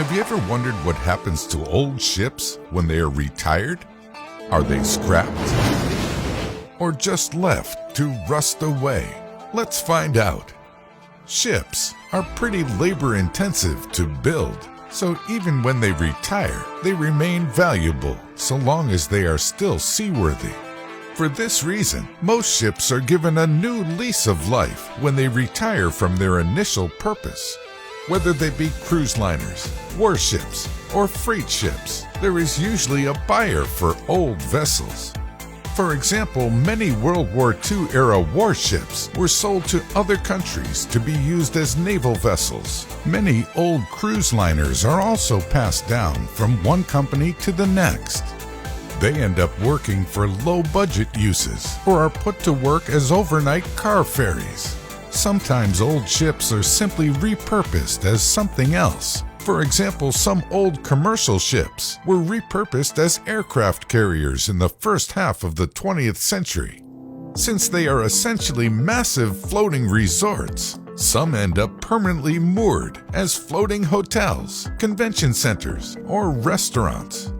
Have you ever wondered what happens to old ships when they are retired? Are they scrapped? Or just left to rust away? Let's find out. Ships are pretty labor-intensive to build, so even when they retire, they remain valuable so long as they are still seaworthy. For this reason, most ships are given a new lease of life when they retire from their initial purpose. Whether they be cruise liners, warships, or freight ships, there is usually a buyer for old vessels. For example, many World War II-era warships were sold to other countries to be used as naval vessels. Many old cruise liners are also passed down from one company to the next. They end up working for low-budget uses or are put to work as overnight car ferries. Sometimes old ships are simply repurposed as something else. For example, some old commercial ships were repurposed as aircraft carriers in the first half of the 20th century. Since they are essentially massive floating resorts, some end up permanently moored as floating hotels, convention centers, or restaurants.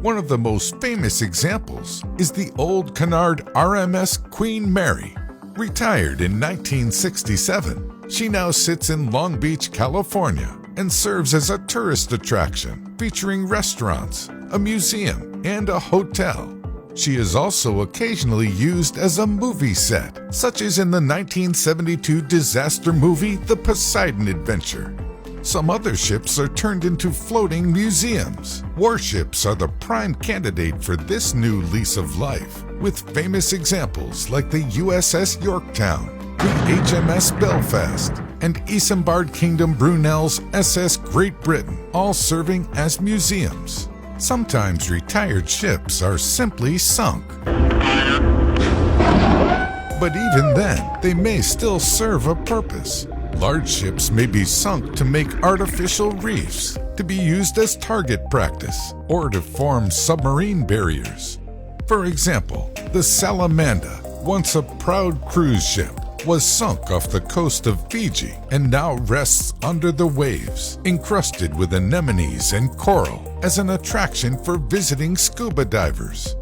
One of the most famous examples is the old Cunard RMS Queen Mary. Retired in 1967, she now sits in Long Beach, California, and serves as a tourist attraction, featuring restaurants, a museum, and a hotel. She is also occasionally used as a movie set, such as in the 1972 disaster movie The Poseidon Adventure. Some other ships are turned into floating museums. Warships are the prime candidate for this new lease of life, with famous examples like the USS Yorktown, the HMS Belfast, and Isambard Kingdom Brunel's SS Great Britain, all serving as museums. Sometimes retired ships are simply sunk. But even then, they may still serve a purpose. Large ships may be sunk to make artificial reefs, to be used as target practice, or to form submarine barriers. For example, the Salamander, once a proud cruise ship, was sunk off the coast of Fiji and now rests under the waves, encrusted with anemones and coral as an attraction for visiting scuba divers.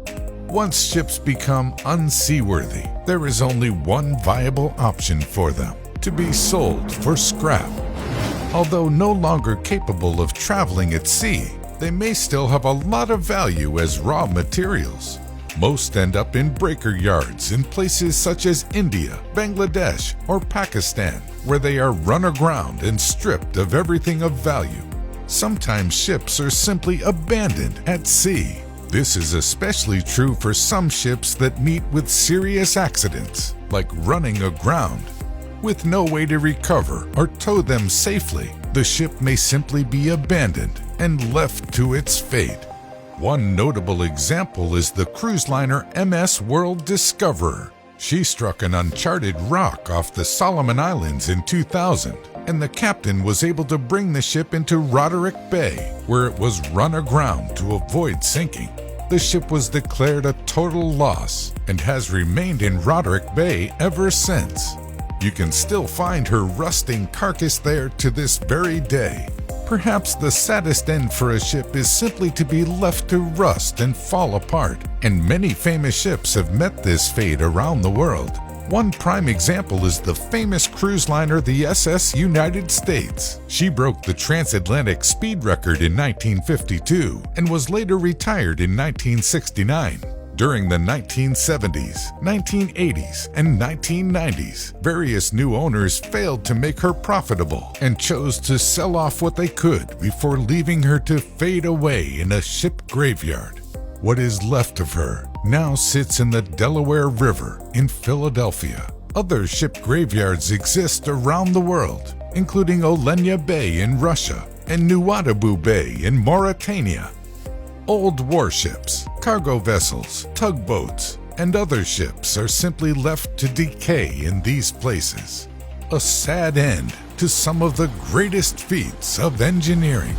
Once ships become unseaworthy, there is only one viable option for them: to be sold for scrap. Although no longer capable of traveling at sea, they may still have a lot of value as raw materials. Most end up in breaker yards in places such as India, Bangladesh, or Pakistan, where they are run aground and stripped of everything of value. Sometimes ships are simply abandoned at sea. This is especially true for some ships that meet with serious accidents, like running aground. With no way to recover or tow them safely, the ship may simply be abandoned and left to its fate. One notable example is the cruise liner MS World Discoverer. She struck an uncharted rock off the Solomon Islands in 2000, and the captain was able to bring the ship into Roderick Bay, where it was run aground to avoid sinking. The ship was declared a total loss and has remained in Roderick Bay ever since. You can still find her rusting carcass there to this very day. Perhaps the saddest end for a ship is simply to be left to rust and fall apart, and many famous ships have met this fate around the world. One prime example is the famous cruise liner the SS United States. She broke the transatlantic speed record in 1952 and was later retired in 1969. During the 1970s, 1980s, and 1990s, various new owners failed to make her profitable and chose to sell off what they could before leaving her to fade away in a ship graveyard. What is left of her now sits in the Delaware River in Philadelphia. Other ship graveyards exist around the world, including Olenia Bay in Russia and Nuadhibu Bay in Mauritania. Old warships, cargo vessels, tugboats, and other ships are simply left to decay in these places. A sad end to some of the greatest feats of engineering.